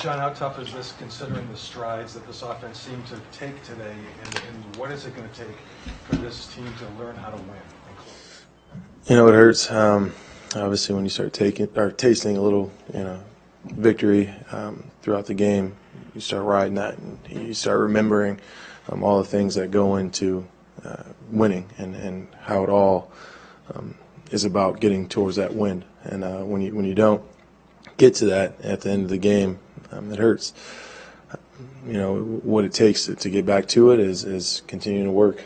Sean, how tough is this considering the strides that this offense seemed to take today, and what is it going to take for this team to learn how to win? You know, it hurts. Obviously, when you start tasting a little, victory throughout the game, you start riding that, and you start remembering all the things that go into winning, and how it all is about getting towards that win. And when you don't get to that at the end of the game, it hurts. What it takes to get back to it is continuing to work.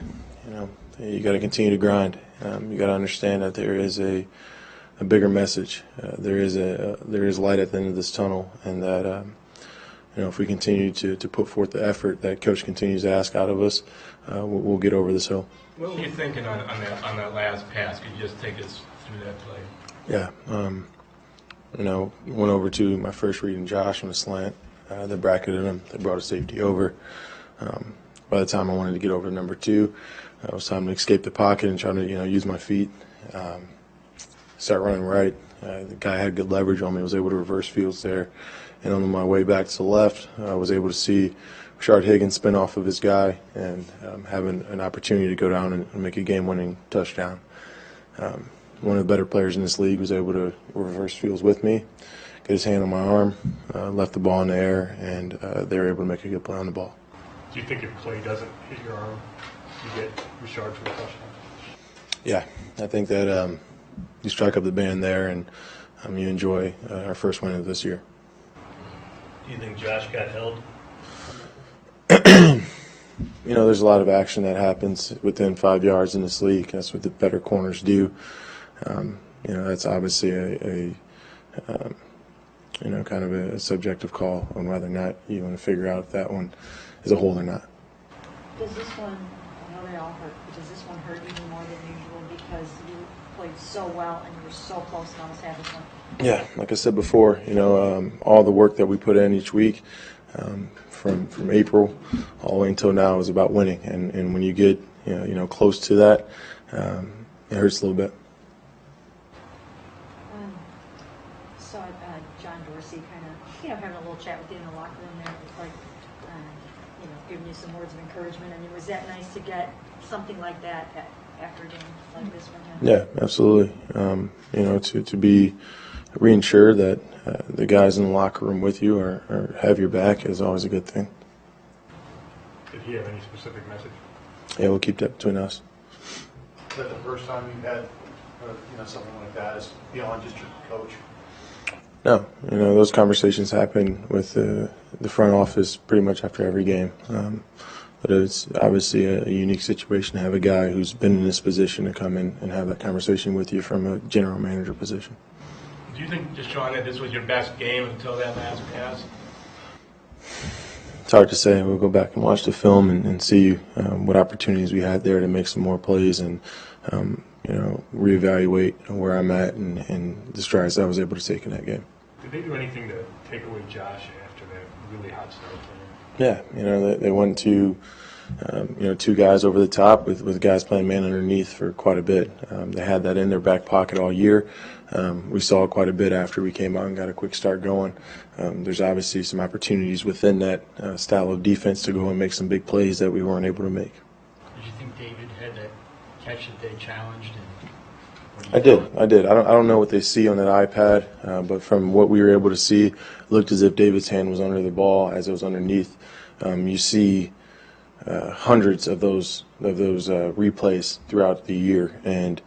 You got to continue to grind. You got to understand that there is a bigger message. There is light at the end of this tunnel, and that if we continue to put forth the effort that Coach continues to ask out of us, we'll get over this hill. What were you thinking on that last pass? Could you just take us through that play? Yeah. Went over to my first read in Josh on a slant. They bracketed him. They brought a safety over. By the time I wanted to get over to number 2, it was time to escape the pocket and try to use my feet. Start running right. The guy had good leverage on me. I was able to reverse fields there. And on my way back to the left, I was able to see Rashard Higgins spin off of his guy and having an opportunity to go down and make a game-winning touchdown. One of the better players in this league was able to reverse fields with me, get his hand on my arm, left the ball in the air, and they were able to make a good play on the ball. Do you think if play doesn't hit your arm, you get Rashard for the touchdown? Yeah, I think that you strike up the band there, and you enjoy our first win of this year. Do you think Josh got held? There's a lot of action that happens within 5 yards in this league. That's what the better corners do. That's obviously a kind of a subjective call on whether or not you want to figure out if that one is a hold or not. Does this one, I know they all hurt, but does this one hurt even more than usual because you played so well and you were so close to almost having one? Yeah, like I said before, all the work that we put in each week from April all the way until now is about winning. And when you get close to that, it hurts a little bit. Saw John Dorsey kind of having a little chat with you in the locker room there. It was like, giving you some words of encouragement. I mean, was that nice to get something like that after a game like this one? Yeah, absolutely. To be reassured that the guys in the locker room with you have your back is always a good thing. Did he have any specific message? Yeah, we'll keep that between us. Is that the first time you've had something like that is beyond just your coach? No, those conversations happen with the front office pretty much after every game. But it's obviously a unique situation to have a guy who's been in this position to come in and have that conversation with you from a general manager position. Do you think, Deshaun, that this was your best game until that last pass? It's hard to say. We'll go back and watch the film and see what opportunities we had there to make some more plays and reevaluate where I'm at and the strides I was able to take in that game. Did they do anything to take away Josh after that really hot start for him? Yeah, they went to 2 guys over the top with guys playing man underneath for quite a bit. They had that in their back pocket all year. We saw it quite a bit after we came out and got a quick start going. There's obviously some opportunities within that style of defense to go and make some big plays that we weren't able to make. Did you think David had that catch that they challenged? I did. I don't know what they see on that iPad, but from what we were able to see, it looked as if David's hand was under the ball as it was underneath. You see hundreds of those replays throughout the year, and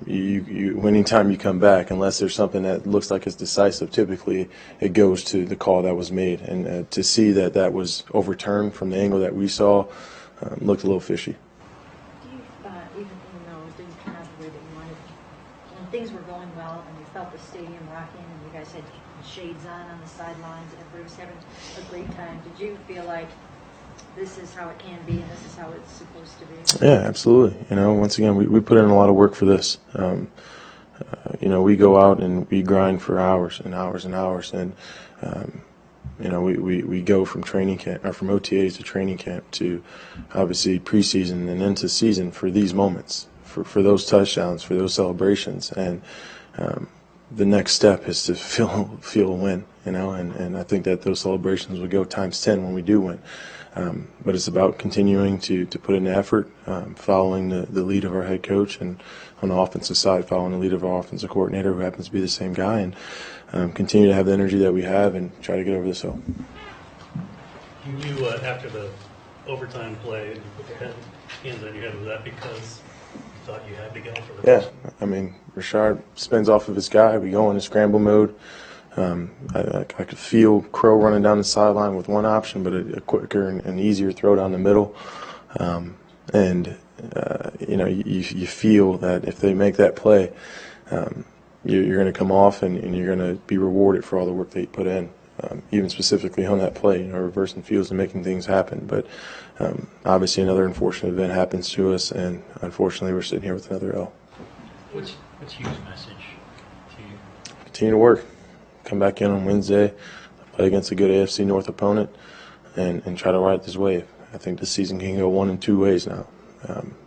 anytime you come back, unless there's something that looks like it's decisive, typically it goes to the call that was made. And to see that was overturned from the angle that we saw looked a little fishy. Do you, even though it didn't turn out the way that you wanted, when things were going well and you felt the stadium rocking and you guys had shades on the sidelines and everybody was having a great time, did you feel like this is how it can be and this is how it's supposed to be? Yeah, absolutely. Once again, we put in a lot of work for this. We go out and we grind for hours and hours and hours, and we go from training camp or from OTAs to training camp to obviously preseason and into season for these moments, for those touchdowns, for those celebrations, and the next step is to feel a win, you know, and I think that those celebrations will go times 10 when we do win. But it's about continuing to put in the effort, following the lead of our head coach, and on the offensive side, following the lead of our offensive coordinator, who happens to be the same guy, and continue to have the energy that we have and try to get over this hill. You after the overtime play, and you put your hands on your head, was that because you thought you had to go for the Yeah, I mean, Rashard spins off of his guy. We go into scramble mode. I could feel Crow running down the sideline with one option, but a quicker and easier throw down the middle. You know, you feel that if they make that play, you're going to come off and you're going to be rewarded for all the work that you put in. Even specifically on that play, you know, reversing fields and making things happen. But obviously another unfortunate event happens to us, and unfortunately we're sitting here with another L. What's Hugh's message to you? Continue to work. Come back in on Wednesday, play against a good AFC North opponent, and try to ride this wave. I think this season can go one in two ways now.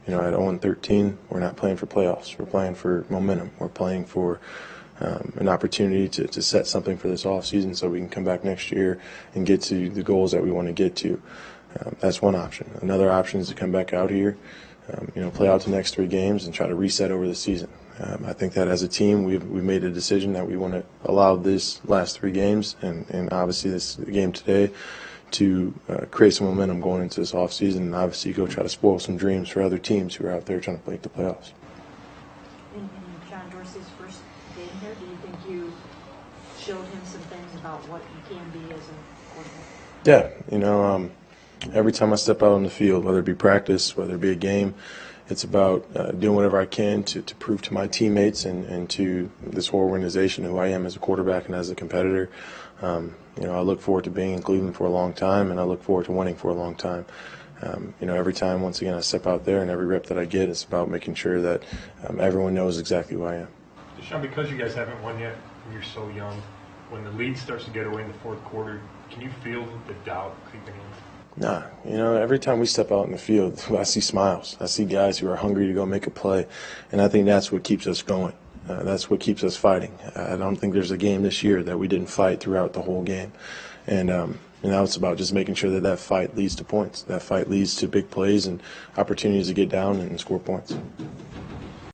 You know, at 0-13, we're not playing for playoffs. We're playing for momentum. We're playing for an opportunity to set something for this offseason so we can come back next year and get to the goals that we want to get to. That's one option. Another option is to come back out here, you know, play out the next 3 games and try to reset over the season. I think that as a team, we've made a decision that we want to allow this last 3 games and obviously this game today to create some momentum going into this offseason and obviously go try to spoil some dreams for other teams who are out there trying to make the playoffs. In John Dorsey's first game here, do you think you showed him some things about what you can be as a quarterback? Yeah, you know, every time I step out on the field, whether it be practice, whether it be a game, it's about doing whatever I can to prove to my teammates and to this whole organization who I am as a quarterback and as a competitor. You know, I look forward to being in Cleveland for a long time, and I look forward to winning for a long time. You know, every time, once again, I step out there and every rep that I get, it's about making sure that everyone knows exactly who I am. Deshaun, because you guys haven't won yet and you're so young, when the lead starts to get away in the fourth quarter, can you feel the doubt creeping in? Nah, you know, every time we step out in the field, I see smiles. I see guys who are hungry to go make a play, and I think that's what keeps us going. That's what keeps us fighting. I don't think there's a game this year that we didn't fight throughout the whole game. And now it's about just making sure that that fight leads to points. That fight leads to big plays and opportunities to get down and score points.